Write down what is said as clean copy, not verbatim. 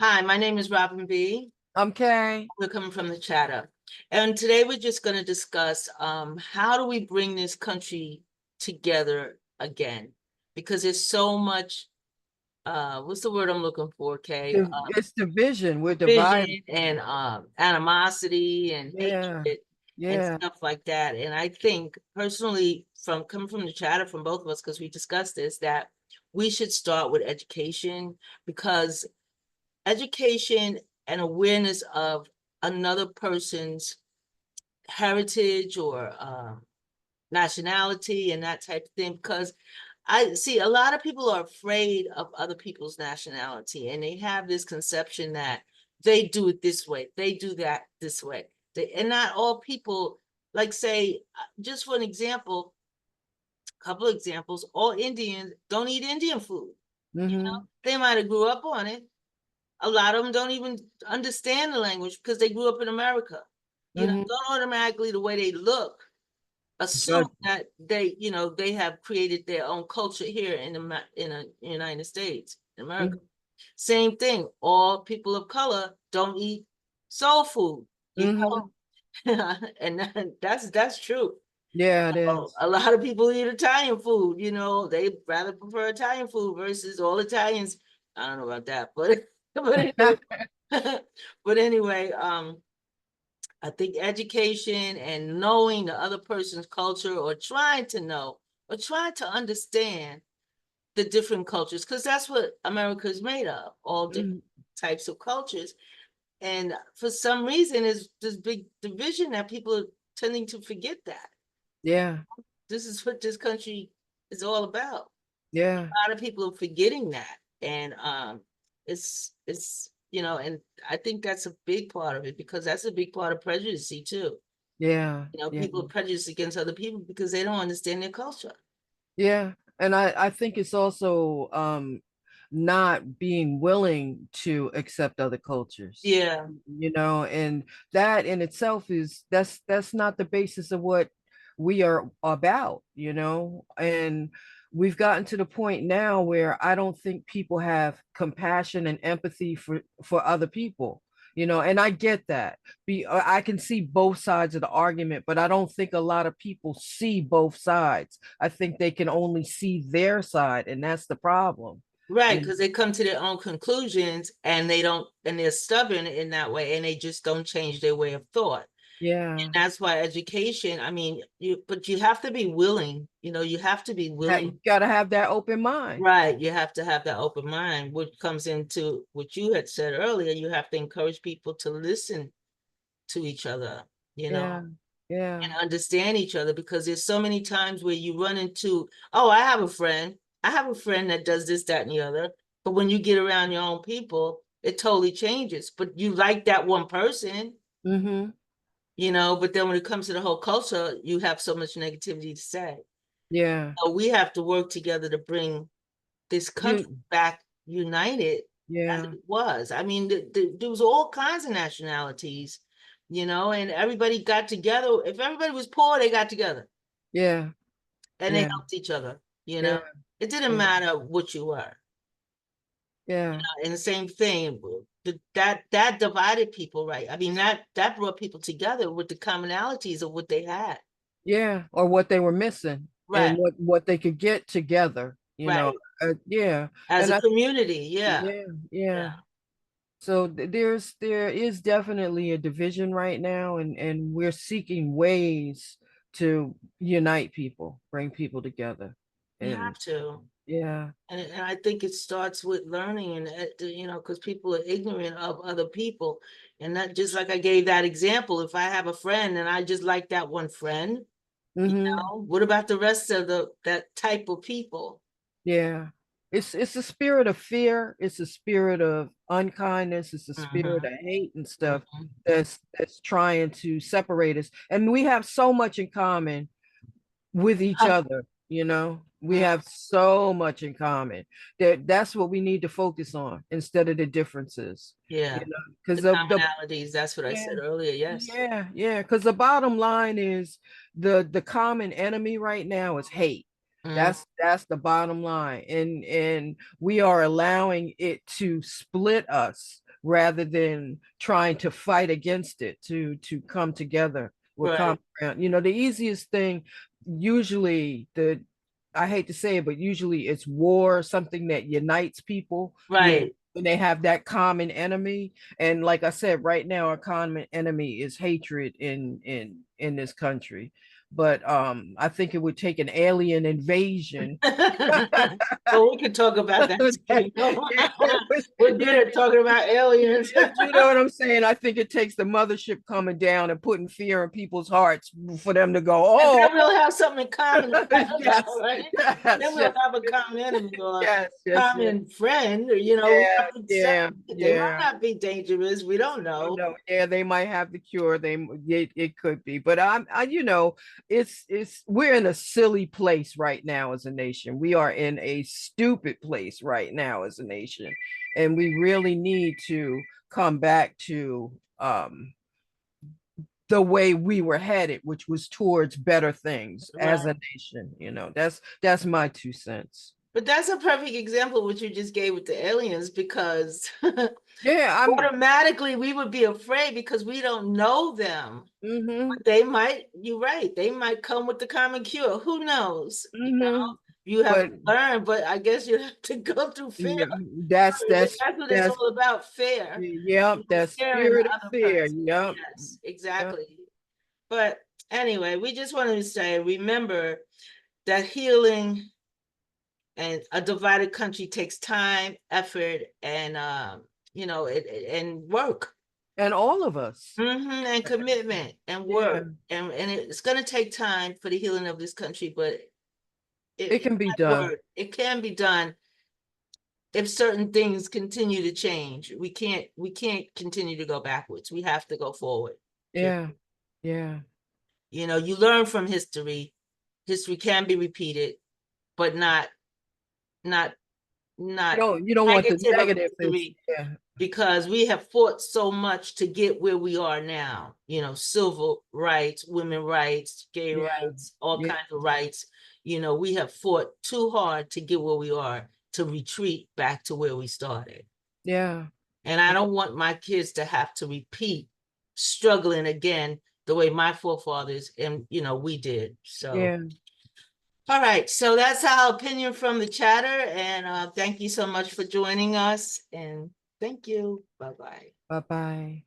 Hi, my name is Robin B. Okay. We're coming from the chatter. And today we're just going to discuss how do we bring this country together again? Because there's so much, what's the word I'm looking for, Kay? It's division. We're divided. Division and animosity and Yeah. hatred and Yeah. stuff like that. And I think personally, from coming from the chatter from both of us, because we discussed this, that we should start with education because education and awareness of another person's heritage or nationality and that type of thing. Because I see a lot of people are afraid of other people's nationality and they have this conception that they do it this way, they do that this way. And not all people, like, say, just for an example, a couple of examples, all Indians don't eat Indian food. Mm-hmm. They might have grew up on it. A lot of them don't even understand the language because they grew up in America. Mm-hmm. Don't automatically the way they look assume Judge. that they have created their own culture here in the United States, in America. Mm-hmm. Same thing. All people of color don't eat soul food, Mm-hmm. and that's true. Yeah, it is. A lot of people eat Italian food. They rather prefer Italian food versus all Italians. I don't know about that, but but anyway, but anyway, I think education and knowing the other person's culture or trying to know or trying to understand the different cultures, because that's what America is made of, all different Mhm. types of cultures. And for some reason, there's this big division that people are tending to forget that. Yeah. This is what this country is all about. Yeah. A lot of people are forgetting that. And and I think that's a big part of it because that's a big part of prejudice too. Yeah. Yeah. People are prejudiced against other people because they don't understand their culture. Yeah. And I think it's also not being willing to accept other cultures. Yeah, And that in itself that's not the basis of what we are about. And we've gotten to the point now where I don't think people have compassion and empathy for other people. And I get that. I can see both sides of the argument, but I don't think a lot of people see both sides. I think they can only see their side, and that's the problem. right. You Because they come to their own conclusions and they're stubborn in that way and they just don't change their way of thought. Yeah. That's why education, I mean, but you have to be willing, you have to be willing. You got to have that open mind. Right. You have to have that open mind, which comes into what you had said earlier. You have to encourage people to listen to each other, you know, Yeah. Yeah. and understand each other because there's so many times where you run into, oh, I have a friend that does this, that, and the other. But when you get around your own people, it totally changes. But you like that one person, Mm-hmm. but then when it comes to the whole culture, you have so much negativity to say. Yeah. So we have to work together to bring this country You. back united as Yeah. it was. I mean, there was all kinds of nationalities, and everybody got together. If everybody was poor, they got together Yeah. and they Yeah. helped each other, Yeah. It didn't Yeah. matter what you were. Yeah. And the same thing, that divided people, right? I mean, that brought people together with the commonalities of what they had. Yeah. Or what they were missing and Right, what they could get together. right. Yeah. As And a I. community, yeah. Yeah. Yeah. Yeah. So there is definitely a division right now, and we're seeking ways to unite people, bring people together. You have And to. yeah. And I think it starts with learning and, because people are ignorant of other people. And that just like I gave that example, if I have a friend and I just like that one friend, Mm-hmm. what about the rest of that type of people? Yeah. It's a spirit of fear, it's a spirit of unkindness, it's a spirit Mhm, of hate and stuff mhm. that's trying to separate us. And we have so much in common with each other. We Mhm. have so much in common that's what we need to focus on instead of the differences. Yeah, Because the the commonalities, that's what I yeah, said earlier. Yes. yeah, because the bottom line is the common enemy right now is hate. Mhm. That's the bottom line, and we are allowing it to split us rather than trying to fight against it, to come together with Right. common ground. The easiest thing, usually, I hate to say it, but usually it's war, something that unites people Right. when they have that common enemy. And like I said, right now our common enemy is hatred in this country. But I think it would take an alien invasion. Well, we could talk about that too. We're good at talking about aliens. You know what I'm saying? I think it takes the mothership coming down and putting fear in people's hearts for them to go, And oh, then we'll have something in common about that, yes, right? yes, Then we'll yes, have a common enemy or a yes, yes, yes, common friend, or yeah, something yeah, they might yeah. not be dangerous. We don't Oh know. no, yeah, they might have the cure. It could be, but we're in a silly place right now as a nation. We are in a stupid place right now as a nation, and we really need to come back to the way we were headed, which was towards better things as Right. a nation. That's my 2 cents. But that's a perfect example of what you just gave with the aliens, because Yeah, automatically we would be afraid because we don't know them. mm-hmm, They might, you're right, they might come with the common cure. Who knows? mm-hmm. You have But to learn, but I guess you have to go through fear. yeah, that's That's that's what it's that's all about, fear. yep, that Fear in the spirit of other fear. person. Yep. Yes, Yep. exactly. But anyway, we just wanted to say, remember that healing and a divided country takes time, effort, and and work. And all of us. And commitment and Yeah, work. And it's gonna take time for the healing of this country, but it can be done. it can be done if certain things continue to change. We can't continue to go backwards. We have to go forward. Yeah, yeah. You learn from history. History can be repeated, but not not You don't want the negative of negative. history, Yeah, because we have fought so much to get where we are now. Civil rights, women rights, gay yeah, rights, all yeah, kinds of rights. We have fought too hard to get where we are, to retreat back to where we started. yeah, And I don't want my kids to have to repeat struggling again the way my forefathers and we did. So yeah. all right, so that's our opinion from the chatter, and thank you so much for joining us, and thank you. Bye-bye. Bye bye.